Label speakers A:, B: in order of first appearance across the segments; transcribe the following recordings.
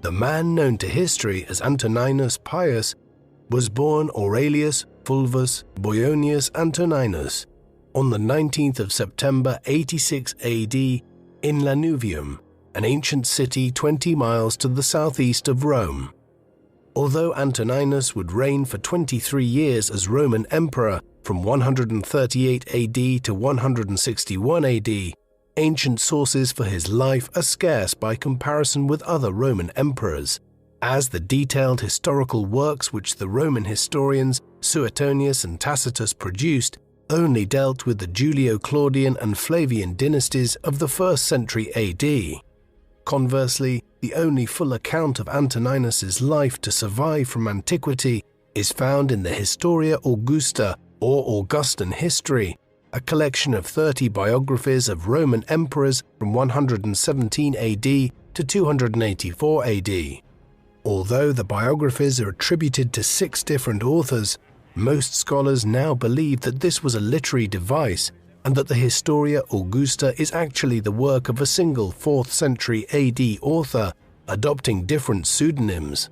A: The man known to history as Antoninus Pius was born Aurelius Fulvus Boionius Antoninus on the 19th of September 86 AD in Lanuvium, an ancient city 20 miles to the southeast of Rome. Although Antoninus would reign for 23 years as Roman emperor from 138 AD to 161 AD, ancient sources for his life are scarce by comparison with other Roman emperors, as the detailed historical works which the Roman historians Suetonius and Tacitus produced only dealt with the Julio-Claudian and Flavian dynasties of the 1st century AD. Conversely, the only full account of Antoninus's life to survive from antiquity is found in the Historia Augusta or Augustan History, a collection of 30 biographies of Roman emperors from 117 AD to 284 AD. Although the biographies are attributed to 6 different authors, most scholars now believe that this was a literary device and that the Historia Augusta is actually the work of a single 4th century AD author, adopting different pseudonyms.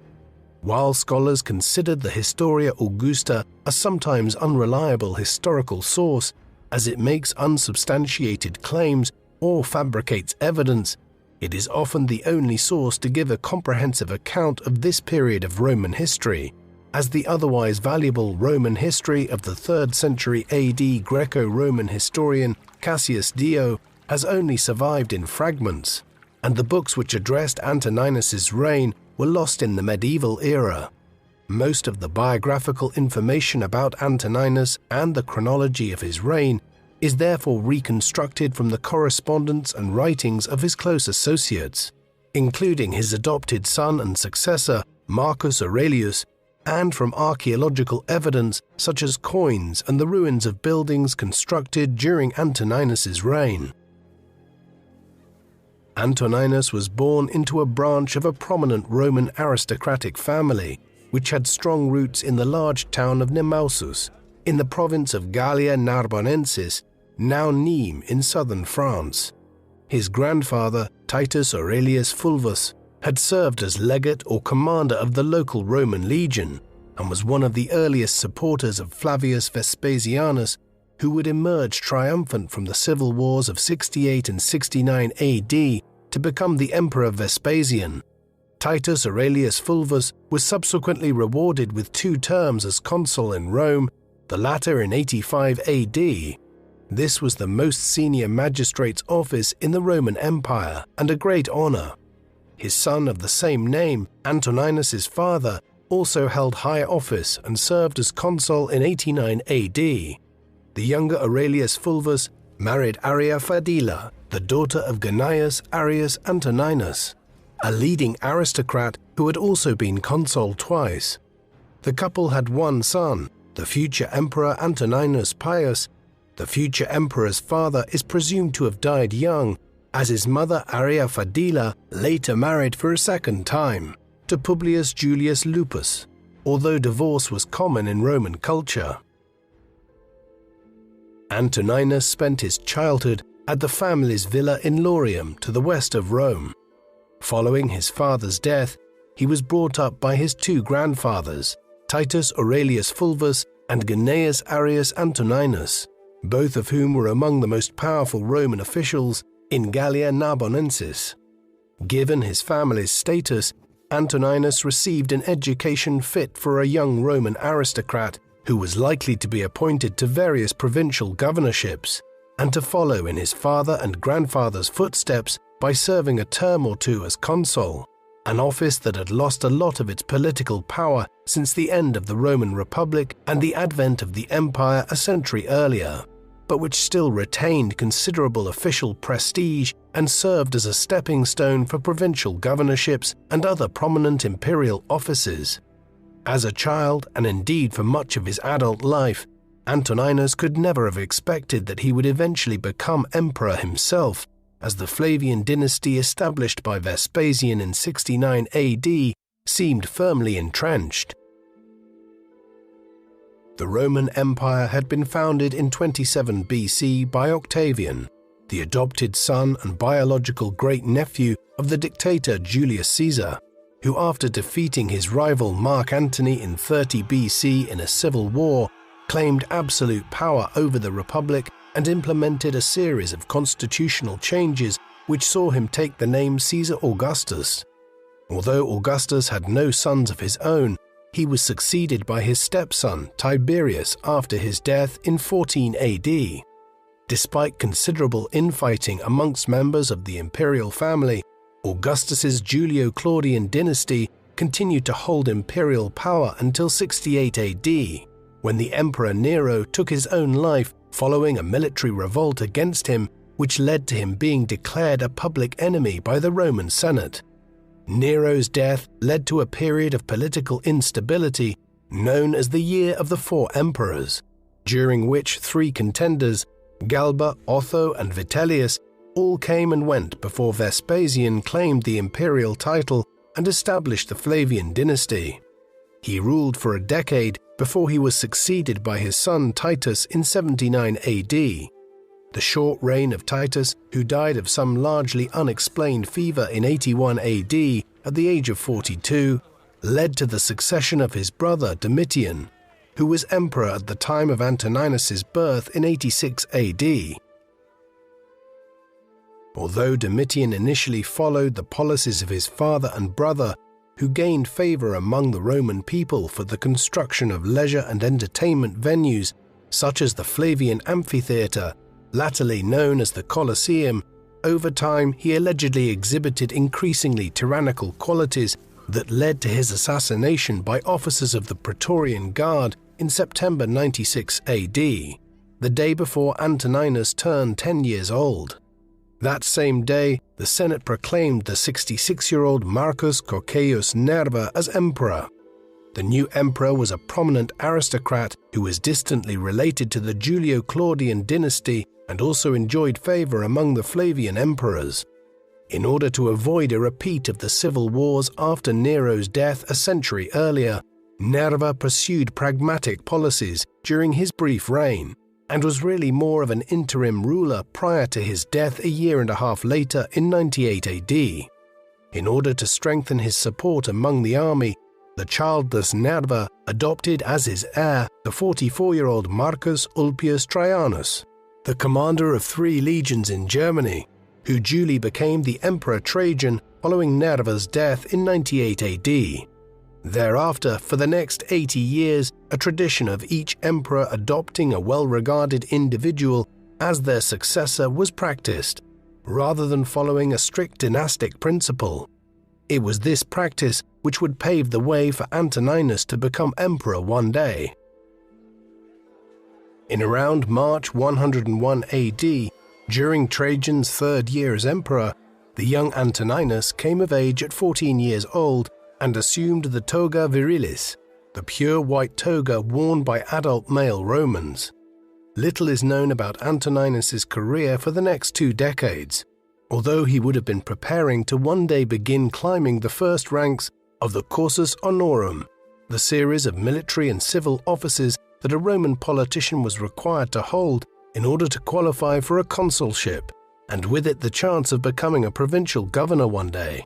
A: While scholars considered the Historia Augusta a sometimes unreliable historical source, as it makes unsubstantiated claims or fabricates evidence, it is often the only source to give a comprehensive account of this period of Roman history, as the otherwise valuable Roman history of the 3rd century AD Greco-Roman historian Cassius Dio has only survived in fragments, and the books which addressed Antoninus's reign were lost in the medieval era. Most of the biographical information about Antoninus and the chronology of his reign is therefore reconstructed from the correspondence and writings of his close associates, including his adopted son and successor Marcus Aurelius, and from archaeological evidence such as coins and the ruins of buildings constructed during Antoninus's reign. Antoninus was born into a branch of a prominent Roman aristocratic family, which had strong roots in the large town of Nemausus, in the province of Gallia Narbonensis, now Nîmes in southern France. His grandfather, Titus Aurelius Fulvus, had served as legate or commander of the local Roman legion and was one of the earliest supporters of Flavius Vespasianus, who would emerge triumphant from the civil wars of 68 and 69 AD to become the Emperor Vespasian. Titus Aurelius Fulvus was subsequently rewarded with 2 terms as consul in Rome, the latter in 85 AD. This was the most senior magistrate's office in the Roman Empire and a great honor. His son of the same name, Antoninus's father, also held high office and served as consul in 89 AD. The younger Aurelius Fulvus married Arria Fadila, the daughter of Gnaeus Arrius Antoninus, a leading aristocrat who had also been consul twice. The couple had 1 son, the future emperor Antoninus Pius. The future emperor's father is presumed to have died young, as his mother Arria Fadila later married for a 2nd time, to Publius Julius Lupus, although divorce was common in Roman culture. Antoninus spent his childhood at the family's villa in Lorium to the west of Rome. Following his father's death, he was brought up by his 2 grandfathers, Titus Aurelius Fulvus and Gnaeus Arrius Antoninus, both of whom were among the most powerful Roman officials in Gallia Narbonensis. Given his family's status, Antoninus received an education fit for a young Roman aristocrat who was likely to be appointed to various provincial governorships, and to follow in his father and grandfather's footsteps by serving a term or 2 as consul, an office that had lost a lot of its political power since the end of the Roman Republic and the advent of the empire a century earlier, but which still retained considerable official prestige and served as a stepping stone for provincial governorships and other prominent imperial offices. As a child, and indeed for much of his adult life, Antoninus could never have expected that he would eventually become emperor himself, as the Flavian dynasty established by Vespasian in 69 AD seemed firmly entrenched. The Roman Empire had been founded in 27 BC by Octavian, the adopted son and biological great-nephew of the dictator Julius Caesar, who after defeating his rival Mark Antony in 30 BC in a civil war, claimed absolute power over the Republic and implemented a series of constitutional changes which saw him take the name Caesar Augustus. Although Augustus had no sons of his own, he was succeeded by his stepson Tiberius after his death in 14 AD. Despite considerable infighting amongst members of the imperial family, Augustus's Julio-Claudian dynasty continued to hold imperial power until 68 AD, when the Emperor Nero took his own life following a military revolt against him, which led to him being declared a public enemy by the Roman Senate. Nero's death led to a period of political instability known as the Year of the Four Emperors, during which three contenders, Galba, Otho, and Vitellius, all came and went before Vespasian claimed the imperial title and established the Flavian dynasty. He ruled for a decade before he was succeeded by his son Titus in 79 AD. The short reign of Titus, who died of some largely unexplained fever in 81 AD at the age of 42, led to the succession of his brother Domitian, who was emperor at the time of Antoninus's birth in 86 AD. Although Domitian initially followed the policies of his father and brother, who gained favor among the Roman people for the construction of leisure and entertainment venues such as the Flavian Amphitheatre, latterly known as the Colosseum, over time he allegedly exhibited increasingly tyrannical qualities that led to his assassination by officers of the Praetorian Guard in September 96 AD, the day before Antoninus turned 10 years old. That same day, the Senate proclaimed the 66-year-old Marcus Cocceius Nerva as emperor. The new emperor was a prominent aristocrat who was distantly related to the Julio-Claudian dynasty and also enjoyed favor among the Flavian emperors. In order to avoid a repeat of the civil wars after Nero's death a century earlier, Nerva pursued pragmatic policies during his brief reign, and was really more of an interim ruler prior to his death a year and a half later in 98 AD. In order to strengthen his support among the army, the childless Nerva adopted as his heir the 44-year-old Marcus Ulpius Traianus, the commander of 3 legions in Germany, who duly became the Emperor Trajan following Nerva's death in 98 AD. Thereafter, for the next 80 years, a tradition of each emperor adopting a well-regarded individual as their successor was practiced, rather than following a strict dynastic principle. It was this practice which would pave the way for Antoninus to become emperor one day. In around March 101 AD, during Trajan's 3rd year as emperor, the young Antoninus came of age at 14 years old and assumed the toga virilis, the pure white toga worn by adult male Romans. Little is known about Antoninus's career for the next 2 decades, although he would have been preparing to one day begin climbing the first ranks of the cursus honorum, the series of military and civil offices that a Roman politician was required to hold in order to qualify for a consulship, and with it the chance of becoming a provincial governor one day.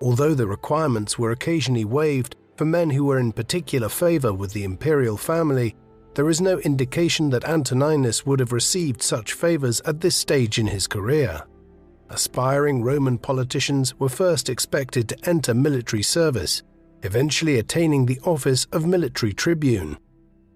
A: Although the requirements were occasionally waived for men who were in particular favor with the imperial family, there is no indication that Antoninus would have received such favors at this stage in his career. Aspiring Roman politicians were first expected to enter military service, eventually attaining the office of military tribune.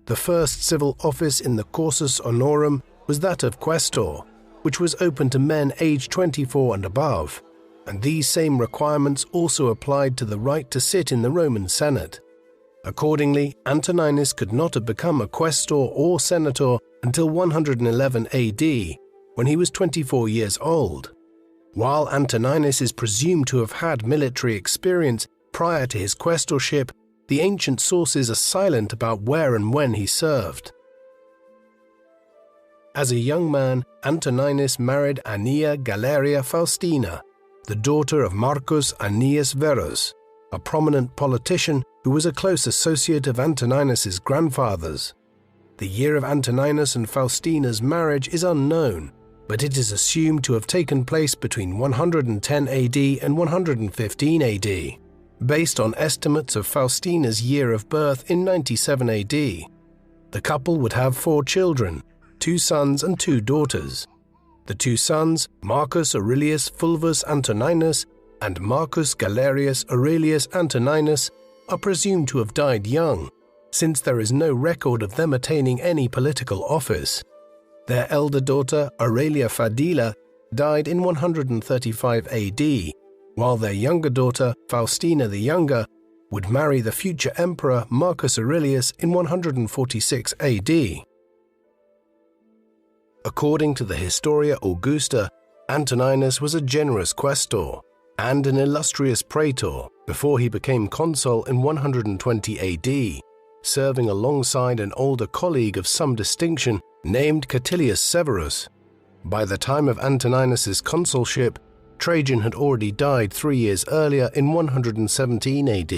A: The first civil office in the cursus honorum was that of quaestor, which was open to men aged 24 and above, and these same requirements also applied to the right to sit in the Roman Senate. Accordingly, Antoninus could not have become a quaestor or senator until 111 AD, when he was 24 years old. While Antoninus is presumed to have had military experience prior to his quaestorship, the ancient sources are silent about where and when he served. As a young man, Antoninus married Annia Galeria Faustina, the daughter of Marcus Annius Verus, a prominent politician who was a close associate of Antoninus's grandfather's. The year of Antoninus and Faustina's marriage is unknown, but it is assumed to have taken place between 110 AD and 115 AD. based on estimates of Faustina's year of birth in 97 AD. The couple would have 4 children, 2 sons and 2 daughters. The 2 sons, Marcus Aurelius Fulvus Antoninus and Marcus Galerius Aurelius Antoninus, are presumed to have died young, since there is no record of them attaining any political office. Their elder daughter, Aurelia Fadila, died in 135 AD, while their younger daughter, Faustina the Younger, would marry the future emperor Marcus Aurelius in 146 AD. According to the Historia Augusta, Antoninus was a generous questor and an illustrious praetor before he became consul in 120 AD, serving alongside an older colleague of some distinction named Catilius Severus. By the time of Antoninus's consulship, Trajan had already died 3 years earlier in 117 AD,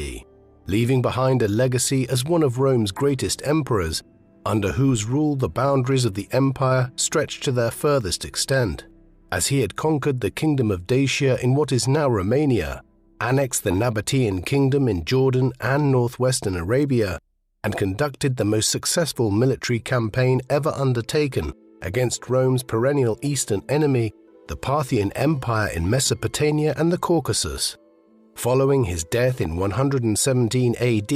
A: leaving behind a legacy as one of Rome's greatest emperors, under whose rule the boundaries of the empire stretched to their furthest extent, as he had conquered the kingdom of Dacia in what is now Romania, annexed the Nabatean kingdom in Jordan and northwestern Arabia, and conducted the most successful military campaign ever undertaken against Rome's perennial eastern enemy, the Parthian Empire in Mesopotamia and the Caucasus. Following his death in 117 AD,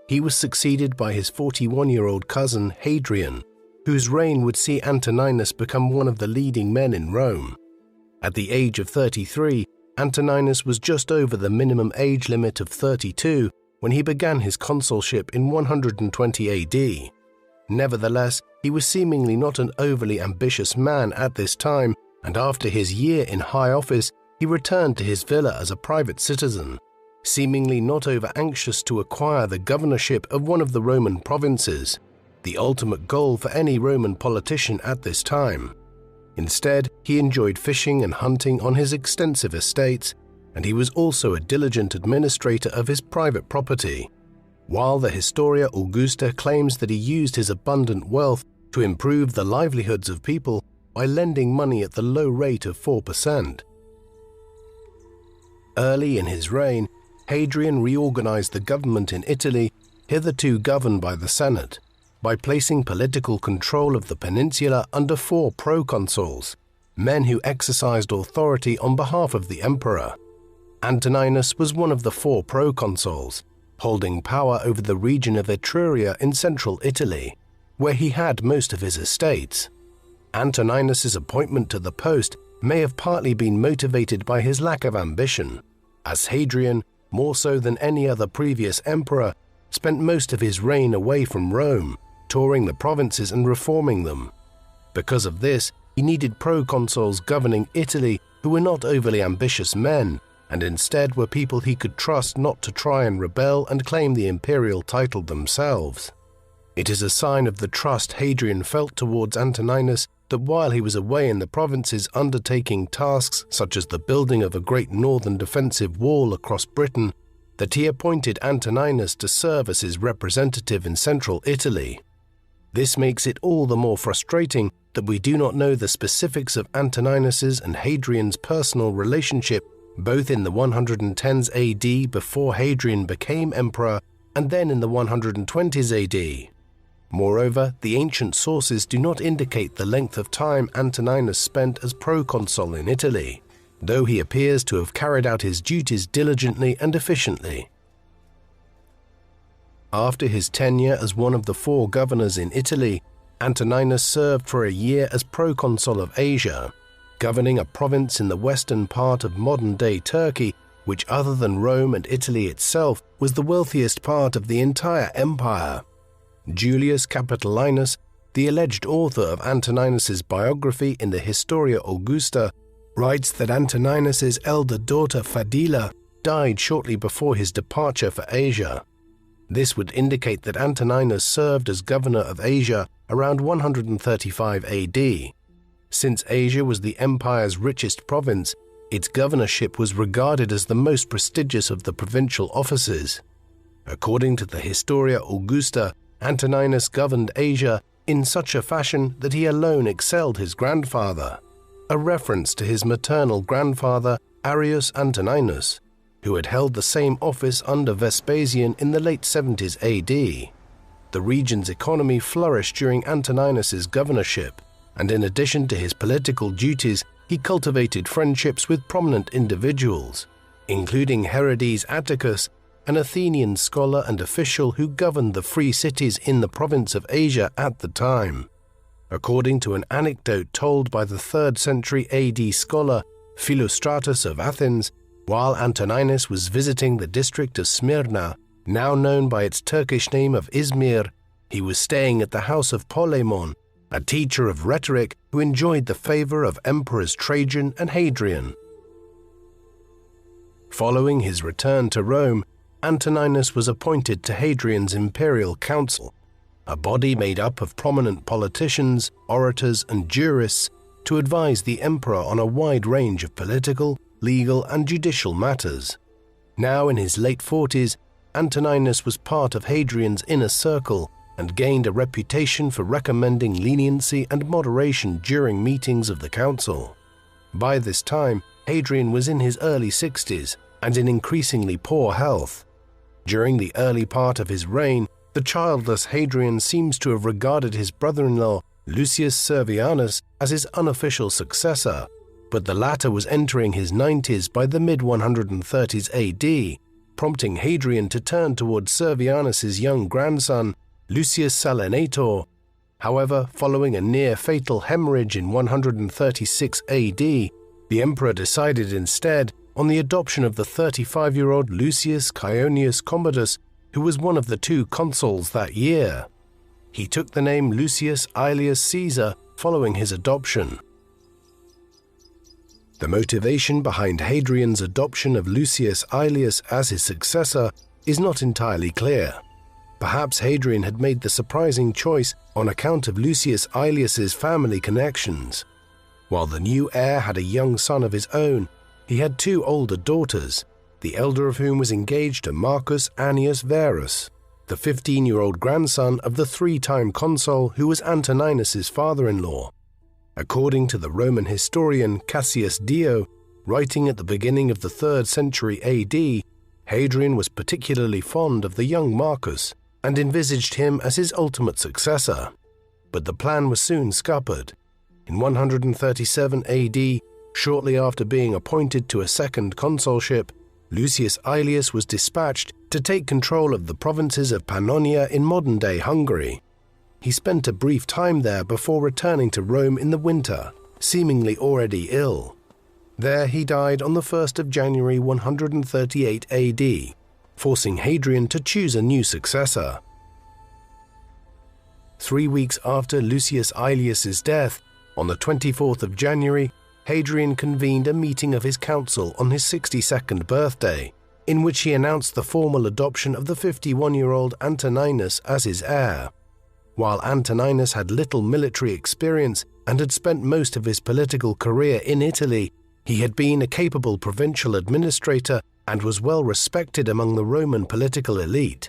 A: he was succeeded by his 41-year-old cousin Hadrian, whose reign would see Antoninus become one of the leading men in Rome. At the age of 33, Antoninus was just over the minimum age limit of 32 when he began his consulship in 120 AD. Nevertheless, he was seemingly not an overly ambitious man at this time, and after his year in high office, he returned to his villa as a private citizen, seemingly not over-anxious to acquire the governorship of one of the Roman provinces, the ultimate goal for any Roman politician at this time. Instead, he enjoyed fishing and hunting on his extensive estates, and he was also a diligent administrator of his private property. While the Historia Augusta claims that he used his abundant wealth to improve the livelihoods of people by lending money at the low rate of 4%. Early in his reign, Hadrian reorganized the government in Italy, hitherto governed by the Senate, by placing political control of the peninsula under 4 proconsuls, men who exercised authority on behalf of the emperor. Antoninus was one of the 4 proconsuls, holding power over the region of Etruria in central Italy, where he had most of his estates. Antoninus's appointment to the post may have partly been motivated by his lack of ambition, as Hadrian, more so than any other previous emperor, spent most of his reign away from Rome, touring the provinces and reforming them. Because of this, he needed proconsuls governing Italy who were not overly ambitious men, and instead were people he could trust not to try and rebel and claim the imperial title themselves. It is a sign of the trust Hadrian felt towards Antoninus that while he was away in the provinces undertaking tasks such as the building of a great northern defensive wall across Britain, that he appointed Antoninus to serve as his representative in central Italy. This makes it all the more frustrating that we do not know the specifics of Antoninus's and Hadrian's personal relationship, both in the 110s AD before Hadrian became emperor and then in the 120s AD. Moreover, the ancient sources do not indicate the length of time Antoninus spent as proconsul in Italy, though he appears to have carried out his duties diligently and efficiently. After his tenure as one of the 4 governors in Italy, Antoninus served for a year as proconsul of Asia, governing a province in the western part of modern-day Turkey, which other than Rome and Italy itself was the wealthiest part of the entire empire. Julius Capitolinus, the alleged author of Antoninus's biography in the Historia Augusta, writes that Antoninus's elder daughter Fadila died shortly before his departure for Asia. This would indicate that Antoninus served as governor of Asia around 135 AD. Since Asia was the empire's richest province, its governorship was regarded as the most prestigious of the provincial offices. According to the Historia Augusta, Antoninus governed Asia in such a fashion that he alone excelled his grandfather, a reference to his maternal grandfather Arrius Antoninus, who had held the same office under Vespasian in the late 70s AD. The region's economy flourished during Antoninus's governorship, and in addition to his political duties, he cultivated friendships with prominent individuals, including Herodes Atticus, an Athenian scholar and official who governed the free cities in the province of Asia at the time. According to an anecdote told by the 3rd century AD scholar Philostratus of Athens, while Antoninus was visiting the district of Smyrna, now known by its Turkish name of Izmir, he was staying at the house of Polemon, a teacher of rhetoric who enjoyed the favor of emperors Trajan and Hadrian. Following his return to Rome, Antoninus was appointed to Hadrian's imperial council, a body made up of prominent politicians, orators, and jurists to advise the emperor on a wide range of political, legal, and judicial matters. Now in his late 40s, Antoninus was part of Hadrian's inner circle and gained a reputation for recommending leniency and moderation during meetings of the council. By this time, Hadrian was in his early 60s and in increasingly poor health. During the early part of his reign, the childless Hadrian seems to have regarded his brother-in-law, Lucius Servianus, as his unofficial successor, but the latter was entering his 90s by the mid-130s AD, prompting Hadrian to turn towards Servianus's young grandson, Lucius Salinator. However, following a near-fatal hemorrhage in 136 AD, the emperor decided instead on the adoption of the 35-year-old Lucius Caionius Commodus, who was one of the 2 consuls that year. He took the name Lucius Aelius Caesar following his adoption. The motivation behind Hadrian's adoption of Lucius Aelius as his successor is not entirely clear. Perhaps Hadrian had made the surprising choice on account of Lucius Aelius's family connections. While the new heir had a young son of his own, he had 2 older daughters, the elder of whom was engaged to Marcus Annius Verus, the 15-year-old grandson of the 3-time consul who was Antoninus's father-in-law. According to the Roman historian Cassius Dio, writing at the beginning of the 3rd century AD, Hadrian was particularly fond of the young Marcus and envisaged him as his ultimate successor. But the plan was soon scuppered. In 137 AD, shortly after being appointed to a second consulship, Lucius Aelius was dispatched to take control of the provinces of Pannonia in modern-day Hungary. He spent a brief time there before returning to Rome in the winter, seemingly already ill. There he died on the 1st of January 138 AD, forcing Hadrian to choose a new successor. 3 weeks after Lucius Aelius's death, on the 24th of January, Hadrian convened a meeting of his council on his 62nd birthday, in which he announced the formal adoption of the 51-year-old Antoninus as his heir. While Antoninus had little military experience and had spent most of his political career in Italy, he had been a capable provincial administrator and was well respected among the Roman political elite.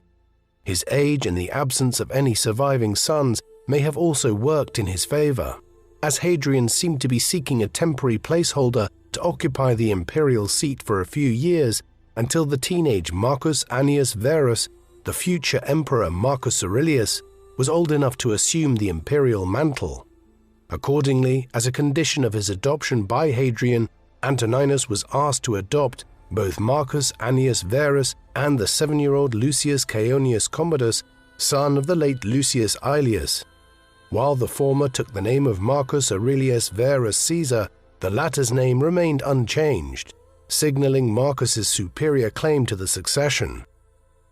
A: His age and the absence of any surviving sons may have also worked in his favor, as Hadrian seemed to be seeking a temporary placeholder to occupy the imperial seat for a few years until the teenage Marcus Annius Verus, the future emperor Marcus Aurelius, was old enough to assume the imperial mantle. Accordingly, as a condition of his adoption by Hadrian, Antoninus was asked to adopt both Marcus Annius Verus and the 7-year-old Lucius Caionius Commodus, son of the late Lucius Aelius. While the former took the name of Marcus Aurelius Verus Caesar, the latter's name remained unchanged, signaling Marcus's superior claim to the succession.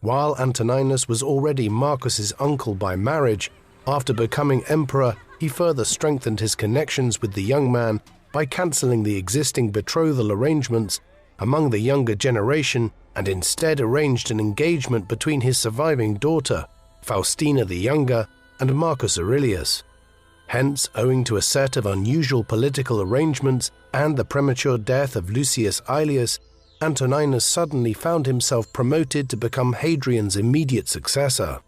A: While Antoninus was already Marcus's uncle by marriage, after becoming emperor, he further strengthened his connections with the young man by cancelling the existing betrothal arrangements among the younger generation and instead arranged an engagement between his surviving daughter, Faustina the Younger, and Marcus Aurelius. Hence, owing to a set of unusual political arrangements and the premature death of Lucius Aelius, Antoninus suddenly found himself promoted to become Hadrian's immediate successor.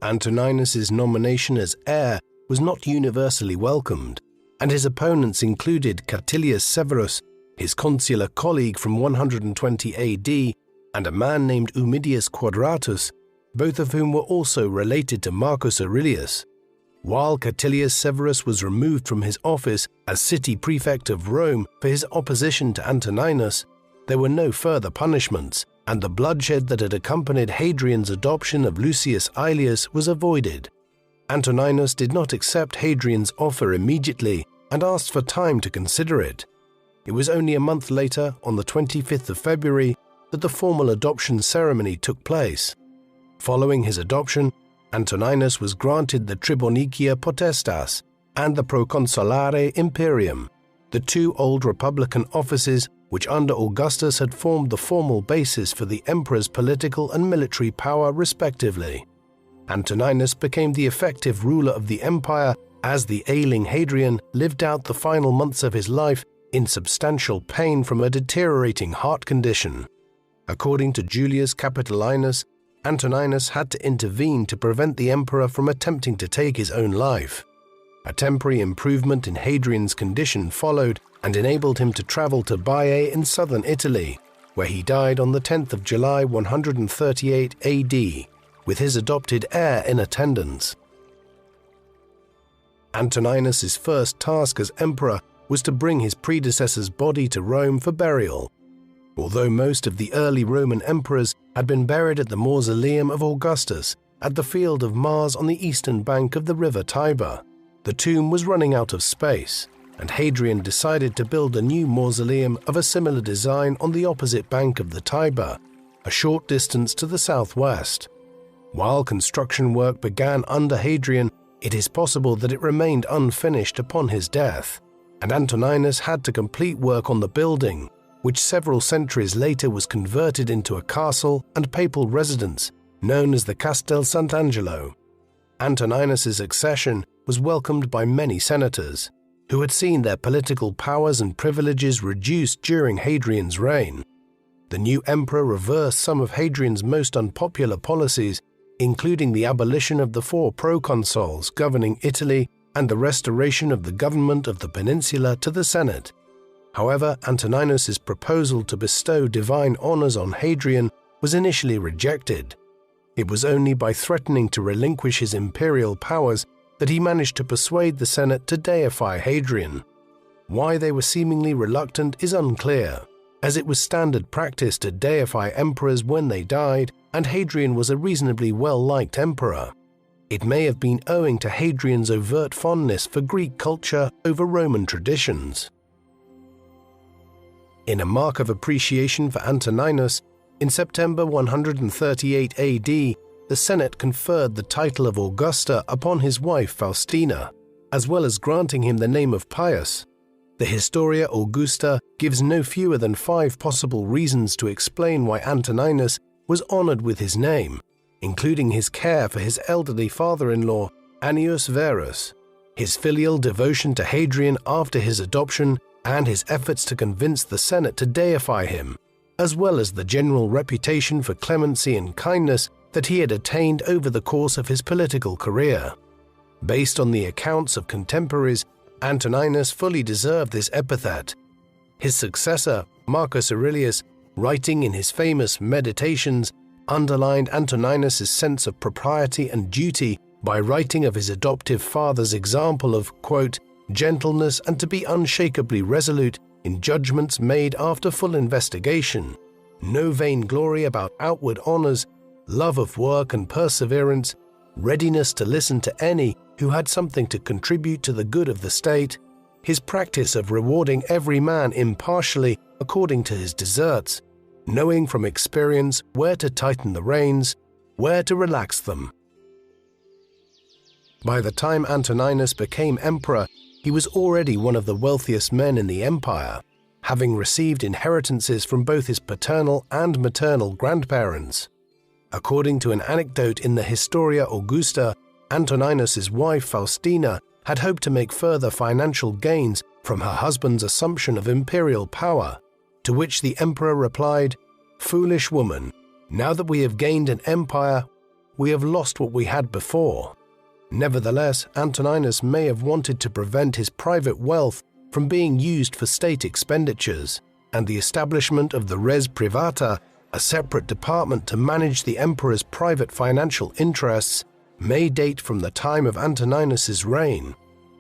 A: Antoninus's nomination as heir was not universally welcomed, and his opponents included Catilius Severus, his consular colleague from 120 AD, and a man named Ummidius Quadratus, both of whom were also related to Marcus Aurelius. While Catilius Severus was removed from his office as city prefect of Rome for his opposition to Antoninus, there were no further punishments, and the bloodshed that had accompanied Hadrian's adoption of Lucius Aelius was avoided. Antoninus did not accept Hadrian's offer immediately and asked for time to consider it. It was only a month later, on the 25th of February, that the formal adoption ceremony took place. Following his adoption, Antoninus was granted the Tribonicia Potestas and the Proconsulare Imperium, the two old republican offices which under Augustus had formed the formal basis for the emperor's political and military power respectively. Antoninus became the effective ruler of the empire as the ailing Hadrian lived out the final months of his life in substantial pain from a deteriorating heart condition. According to Julius Capitolinus, Antoninus had to intervene to prevent the emperor from attempting to take his own life. A temporary improvement in Hadrian's condition followed and enabled him to travel to Baiae in southern Italy, where he died on the 10th of July 138 AD, with his adopted heir in attendance. Antoninus's first task as emperor was to bring his predecessor's body to Rome for burial. Although most of the early Roman emperors had been buried at the mausoleum of Augustus at the Field of Mars on the eastern bank of the river Tiber, the tomb was running out of space, and Hadrian decided to build a new mausoleum of a similar design on the opposite bank of the Tiber, a short distance to the southwest. While construction work began under Hadrian, it is possible that it remained unfinished upon his death, and Antoninus had to complete work on the building, which several centuries later was converted into a castle and papal residence known as the Castel Sant'Angelo. Antoninus's accession was welcomed by many senators, who had seen their political powers and privileges reduced during Hadrian's reign. The new emperor reversed some of Hadrian's most unpopular policies, including the abolition of the 4 proconsuls governing Italy and the restoration of the government of the peninsula to the Senate. However, Antoninus's proposal to bestow divine honors on Hadrian was initially rejected. It was only by threatening to relinquish his imperial powers that he managed to persuade the Senate to deify Hadrian. Why they were seemingly reluctant is unclear, as it was standard practice to deify emperors when they died, and Hadrian was a reasonably well-liked emperor. It may have been owing to Hadrian's overt fondness for Greek culture over Roman traditions. In a mark of appreciation for Antoninus, in September 138 AD, the Senate conferred the title of Augusta upon his wife Faustina, as well as granting him the name of Pius. The Historia Augusta gives no fewer than 5 possible reasons to explain why Antoninus was honored with his name, including his care for his elderly father-in-law, Annius Verus, his filial devotion to Hadrian after his adoption, and his efforts to convince the Senate to deify him, as well as the general reputation for clemency and kindness that he had attained over the course of his political career. Based on the accounts of contemporaries, Antoninus fully deserved this epithet. His successor, Marcus Aurelius, writing in his famous Meditations, underlined Antoninus's sense of propriety and duty by writing of his adoptive father's example of, quote, gentleness and to be unshakably resolute in judgments made after full investigation, no vainglory about outward honors, love of work and perseverance, readiness to listen to any who had something to contribute to the good of the state, his practice of rewarding every man impartially according to his deserts, knowing from experience where to tighten the reins, where to relax them. By the time Antoninus became emperor, he was already one of the wealthiest men in the empire, having received inheritances from both his paternal and maternal grandparents. According to an anecdote in the Historia Augusta, Antoninus's wife Faustina had hoped to make further financial gains from her husband's assumption of imperial power, to which the emperor replied, "Foolish woman, now that we have gained an empire, we have lost what we had before." Nevertheless, Antoninus may have wanted to prevent his private wealth from being used for state expenditures, and the establishment of the res privata, a separate department to manage the emperor's private financial interests, may date from the time of Antoninus's reign.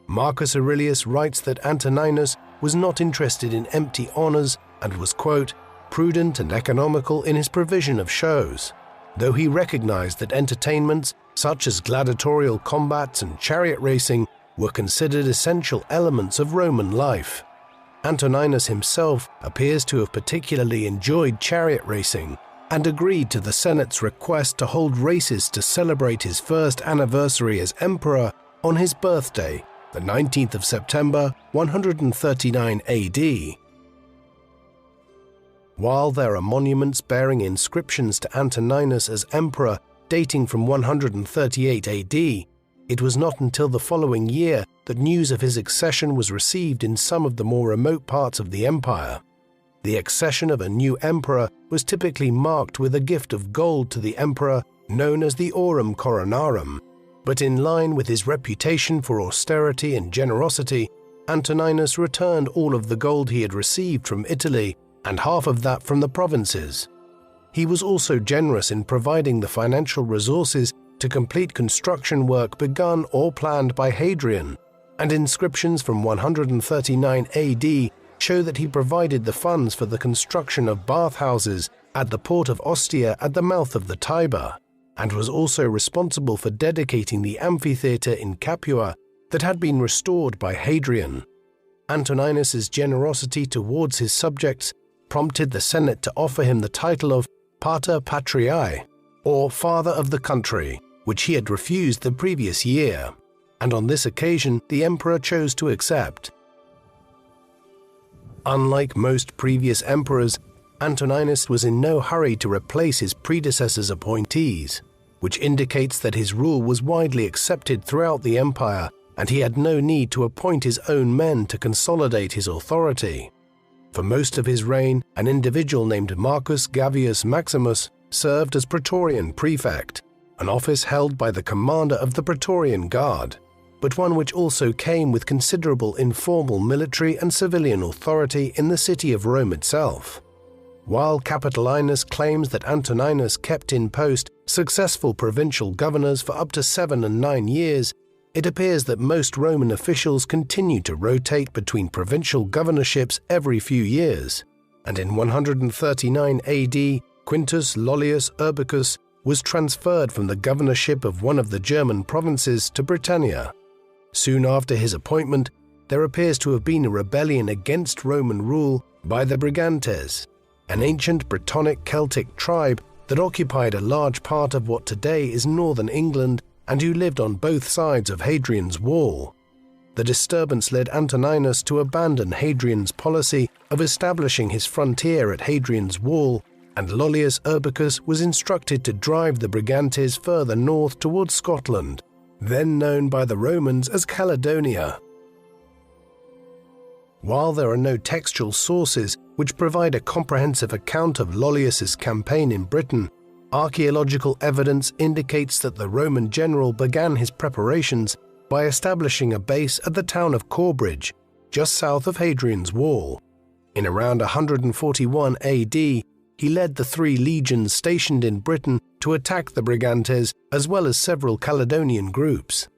A: Marcus Aurelius writes that Antoninus was not interested in empty honors and was, quote, prudent and economical in his provision of shows, though he recognized that entertainments such as gladiatorial combats and chariot racing were considered essential elements of Roman life. Antoninus himself appears to have particularly enjoyed chariot racing and agreed to the Senate's request to hold races to celebrate his first anniversary as emperor on his birthday, the 19th of September, 139 AD. While there are monuments bearing inscriptions to Antoninus as emperor dating from 138 AD, it was not until the following year that news of his accession was received in some of the more remote parts of the empire. The accession of a new emperor was typically marked with a gift of gold to the emperor known as the aurum coronarum, but in line with his reputation for austerity and generosity, Antoninus returned all of the gold he had received from Italy and half of that from the provinces. He was also generous in providing the financial resources to complete construction work begun or planned by Hadrian, and inscriptions from 139 AD show that he provided the funds for the construction of bathhouses at the port of Ostia at the mouth of the Tiber, and was also responsible for dedicating the amphitheatre in Capua that had been restored by Hadrian. Antoninus's generosity towards his subjects prompted the Senate to offer him the title of Pater Patriae, or Father of the Country, which he had refused the previous year, and on this occasion the emperor chose to accept. Unlike most previous emperors, Antoninus was in no hurry to replace his predecessor's appointees, which indicates that his rule was widely accepted throughout the empire and he had no need to appoint his own men to consolidate his authority. For most of his reign, an individual named Marcus Gavius Maximus served as Praetorian Prefect, an office held by the commander of the Praetorian Guard, but one which also came with considerable informal military and civilian authority in the city of Rome itself. While Capitolinus claims that Antoninus kept in post successful provincial governors for up to 7 and 9 years, it appears that most Roman officials continued to rotate between provincial governorships every few years, and in 139 AD, Quintus Lollius Urbicus was transferred from the governorship of one of the German provinces to Britannia. Soon after his appointment, there appears to have been a rebellion against Roman rule by the Brigantes, an ancient Brittonic Celtic tribe that occupied a large part of what today is northern England and who lived on both sides of Hadrian's Wall. The disturbance led Antoninus to abandon Hadrian's policy of establishing his frontier at Hadrian's Wall, and Lollius Urbicus was instructed to drive the Brigantes further north towards Scotland, then known by the Romans as Caledonia. While there are no textual sources which provide a comprehensive account of Lollius's campaign in Britain, archaeological evidence indicates that the Roman general began his preparations by establishing a base at the town of Corbridge, just south of Hadrian's Wall. In around 141 AD, he led the 3 legions stationed in Britain to attack the Brigantes as well as several Caledonian groups.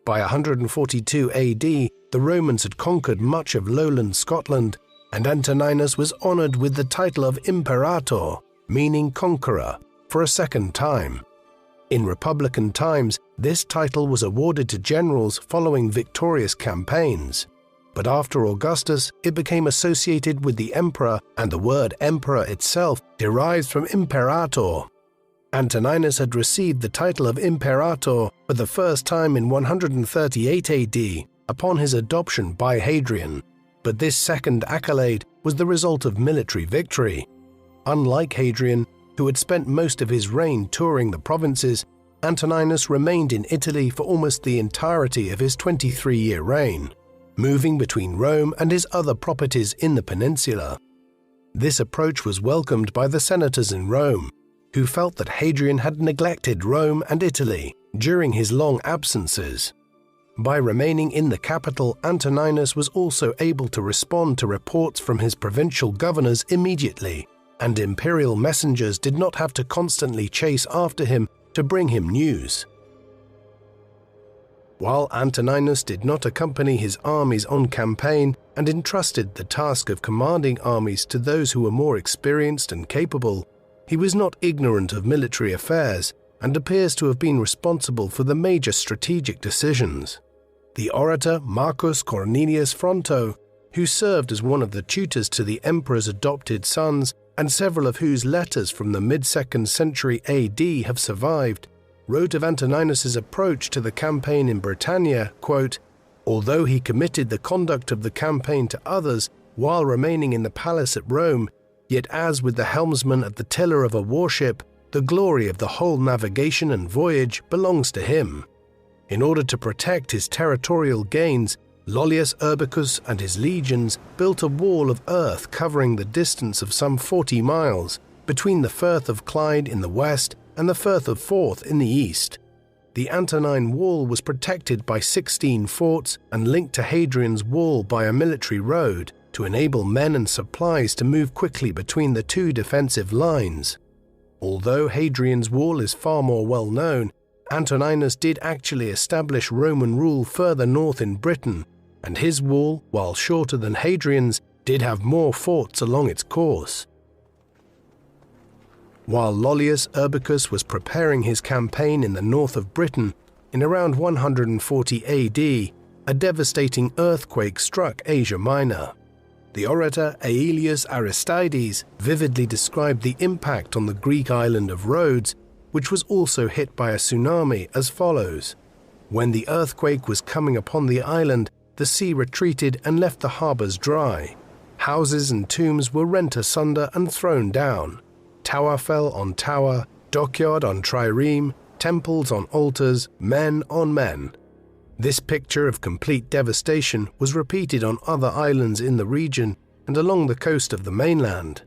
A: By 142 AD, the Romans had conquered much of lowland Scotland, and Antoninus was honored with the title of Imperator, meaning conqueror, for a second time. In Republican times, this title was awarded to generals following victorious campaigns, but after Augustus, it became associated with the emperor, and the word emperor itself derives from imperator. Antoninus had received the title of imperator for the first time in 138 AD upon his adoption by Hadrian, but this second accolade was the result of military victory. Unlike Hadrian, who had spent most of his reign touring the provinces, Antoninus remained in Italy for almost the entirety of his 23-year reign, moving between Rome and his other properties in the peninsula. This approach was welcomed by the senators in Rome, who felt that Hadrian had neglected Rome and Italy during his long absences. By remaining in the capital, Antoninus was also able to respond to reports from his provincial governors immediately, and imperial messengers did not have to constantly chase after him to bring him news. While Antoninus did not accompany his armies on campaign and entrusted the task of commanding armies to those who were more experienced and capable, he was not ignorant of military affairs and appears to have been responsible for the major strategic decisions. The orator Marcus Cornelius Fronto, who served as one of the tutors to the emperor's adopted sons and several of whose letters from the mid-2nd century AD have survived, wrote of Antoninus's approach to the campaign in Britannia, quote, "Although he committed the conduct of the campaign to others while remaining in the palace at Rome, yet as with the helmsman at the tiller of a warship, the glory of the whole navigation and voyage belongs to him. In order to protect his territorial gains, Lollius Urbicus and his legions built a wall of earth covering the distance of some 40 miles between the Firth of Clyde in the west and the Firth of Forth in the east. The Antonine Wall was protected by 16 forts and linked to Hadrian's Wall by a military road to enable men and supplies to move quickly between the two defensive lines. Although Hadrian's Wall is far more well known, Antoninus did actually establish Roman rule further north in Britain, and his wall, while shorter than Hadrian's, did have more forts along its course. While Lollius Urbicus was preparing his campaign in the north of Britain, in around 140 AD, a devastating earthquake struck Asia Minor. The orator Aelius Aristides vividly described the impact on the Greek island of Rhodes, which was also hit by a tsunami, as follows: "When the earthquake was coming upon the island, the sea retreated and left the harbours dry. Houses and tombs were rent asunder and thrown down. Tower fell on tower, dockyard on trireme, temples on altars, men on men." This picture of complete devastation was repeated on other islands in the region and along the coast of the mainland.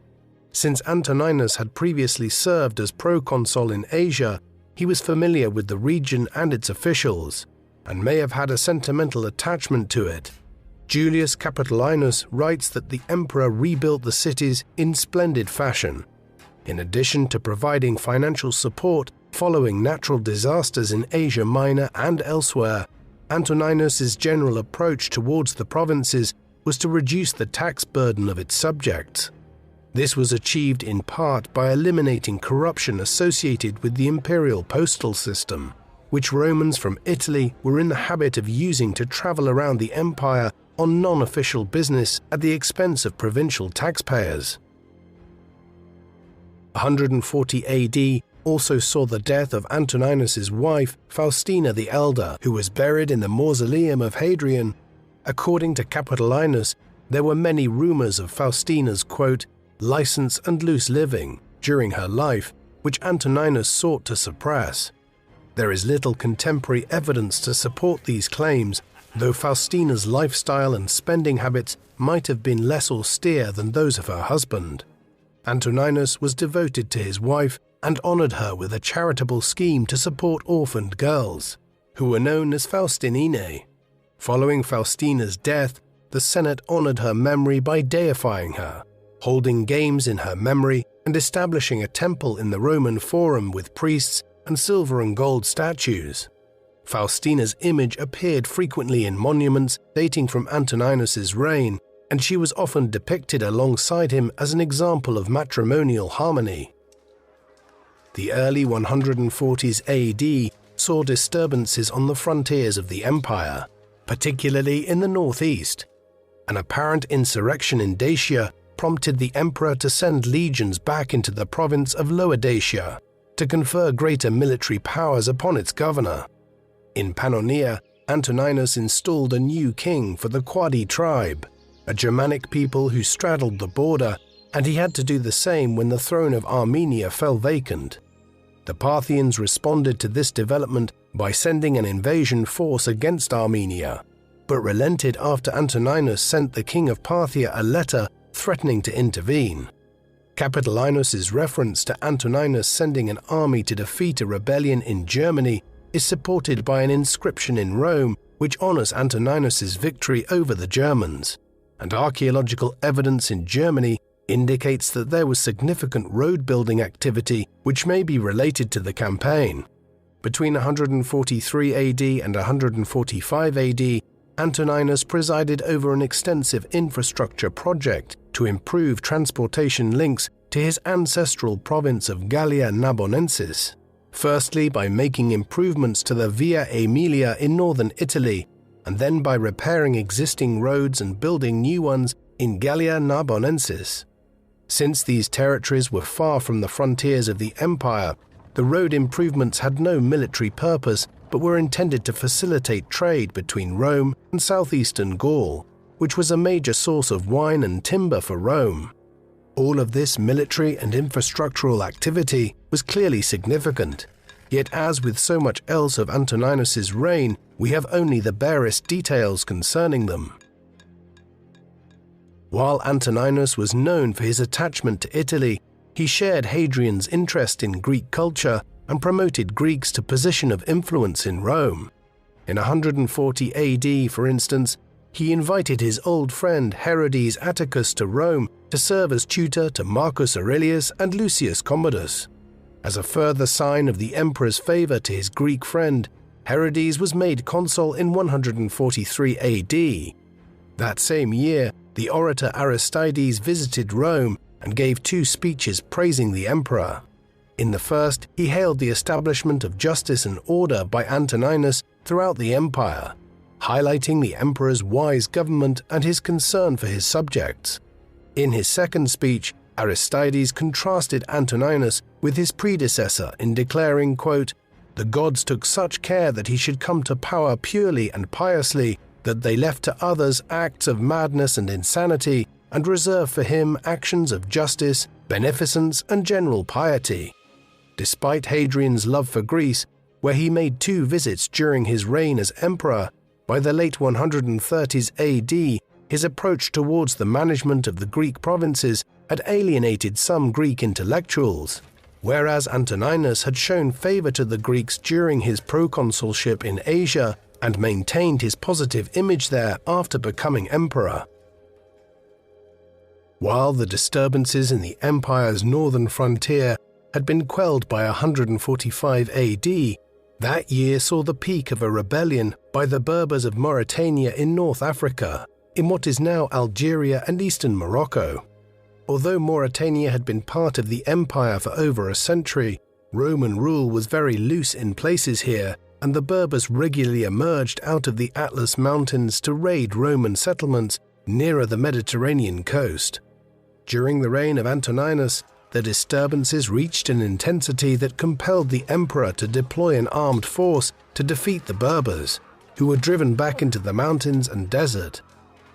A: Since Antoninus had previously served as proconsul in Asia, he was familiar with the region and its officials, and may have had a sentimental attachment to it. Julius Capitolinus writes that the emperor rebuilt the cities in splendid fashion. In addition to providing financial support following natural disasters in Asia Minor and elsewhere, Antoninus's general approach towards the provinces was to reduce the tax burden of its subjects. This was achieved in part by eliminating corruption associated with the imperial postal system, which Romans from Italy were in the habit of using to travel around the empire on non-official business at the expense of provincial taxpayers. 140 AD also saw the death of Antoninus's wife, Faustina the Elder, who was buried in the mausoleum of Hadrian. According to Capitolinus, there were many rumors of Faustina's, quote, "license and loose living" during her life, which Antoninus sought to suppress. There is little contemporary evidence to support these claims, though Faustina's lifestyle and spending habits might have been less austere than those of her husband. Antoninus was devoted to his wife and honored her with a charitable scheme to support orphaned girls, who were known as Faustininae. Following Faustina's death, the Senate honored her memory by deifying her, holding games in her memory and establishing a temple in the Roman Forum with priests and silver and gold statues. Faustina's image appeared frequently in monuments dating from Antoninus's reign, and she was often depicted alongside him as an example of matrimonial harmony. The early 140s AD saw disturbances on the frontiers of the empire, particularly in the northeast. An apparent insurrection in Dacia prompted the emperor to send legions back into the province of Lower Dacia to confer greater military powers upon its governor. In Pannonia, Antoninus installed a new king for the Quadi tribe, a Germanic people who straddled the border, and he had to do the same when the throne of Armenia fell vacant. The Parthians responded to this development by sending an invasion force against Armenia, but relented after Antoninus sent the king of Parthia a letter threatening to intervene. Capitolinus's reference to Antoninus sending an army to defeat a rebellion in Germany is supported by an inscription in Rome which honors Antoninus' victory over the Germans, and archaeological evidence in Germany indicates that there was significant road-building activity which may be related to the campaign. Between 143 AD and 145 AD, Antoninus presided over an extensive infrastructure project to improve transportation links to his ancestral province of Gallia Narbonensis, firstly by making improvements to the Via Aemilia in northern Italy, and then by repairing existing roads and building new ones in Gallia Narbonensis. Since these territories were far from the frontiers of the empire, the road improvements had no military purpose but were intended to facilitate trade between Rome and southeastern Gaul, which was a major source of wine and timber for Rome. All of this military and infrastructural activity was clearly significant, yet as with so much else of Antoninus' reign, we have only the barest details concerning them. While Antoninus was known for his attachment to Italy, he shared Hadrian's interest in Greek culture and promoted Greeks to position of influence in Rome. In 140 AD, for instance, he invited his old friend Herodes Atticus to Rome to serve as tutor to Marcus Aurelius and Lucius Commodus. As a further sign of the emperor's favor to his Greek friend, Herodes was made consul in 143 AD. That same year, the orator Aristides visited Rome and gave 2 speeches praising the emperor. In the first, he hailed the establishment of justice and order by Antoninus throughout the empire, highlighting the emperor's wise government and his concern for his subjects. In his second speech, Aristides contrasted Antoninus with his predecessor in declaring, quote, "The gods took such care that he should come to power purely and piously that they left to others acts of madness and insanity and reserved for him actions of justice, beneficence, and general piety." Despite Hadrian's love for Greece, where he made 2 visits during his reign as emperor, by the late 130s AD, his approach towards the management of the Greek provinces had alienated some Greek intellectuals, whereas Antoninus had shown favor to the Greeks during his proconsulship in Asia and maintained his positive image there after becoming emperor. While the disturbances in the empire's northern frontier had been quelled by 145 AD, that year saw the peak of a rebellion by the Berbers of Mauritania in North Africa, in what is now Algeria and eastern Morocco. Although Mauritania had been part of the empire for over a century, Roman rule was very loose in places here, and the Berbers regularly emerged out of the Atlas Mountains to raid Roman settlements nearer the Mediterranean coast. During the reign of Antoninus, the disturbances reached an intensity that compelled the emperor to deploy an armed force to defeat the Berbers, who were driven back into the mountains and desert.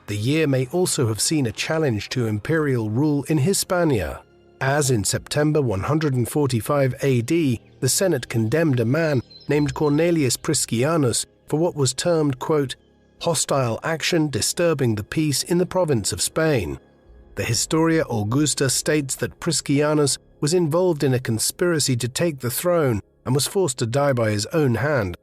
A: The year may also have seen a challenge to imperial rule in Hispania, as in September 145 AD, the Senate condemned a man named Cornelius Priscianus for what was termed, quote, "hostile action disturbing the peace in the province of Spain." The Historia Augusta states that Priscianus was involved in a conspiracy to take the throne and was forced to die by his own hand.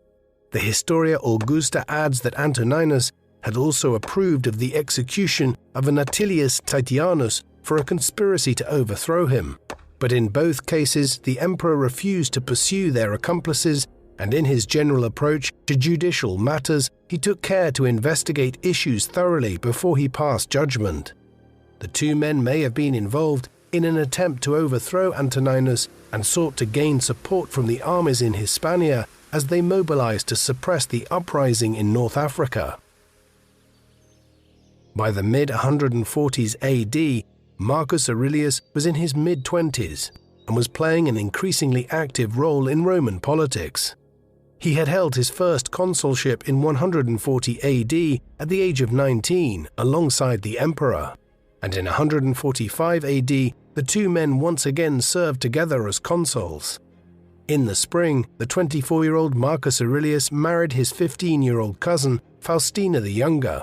A: The Historia Augusta adds that Antoninus had also approved of the execution of an Atilius Titianus for a conspiracy to overthrow him. But in both cases, the emperor refused to pursue their accomplices, and in his general approach to judicial matters, he took care to investigate issues thoroughly before he passed judgment. The 2 men may have been involved in an attempt to overthrow Antoninus and sought to gain support from the armies in Hispania as they mobilized to suppress the uprising in North Africa. By the mid-140s AD, Marcus Aurelius was in his mid-20s and was playing an increasingly active role in Roman politics. He had held his first consulship in 140 AD at the age of 19 alongside the emperor, and in 145 AD, the 2 men once again served together as consuls. In the spring, the 24-year-old Marcus Aurelius married his 15-year-old cousin, Faustina the Younger.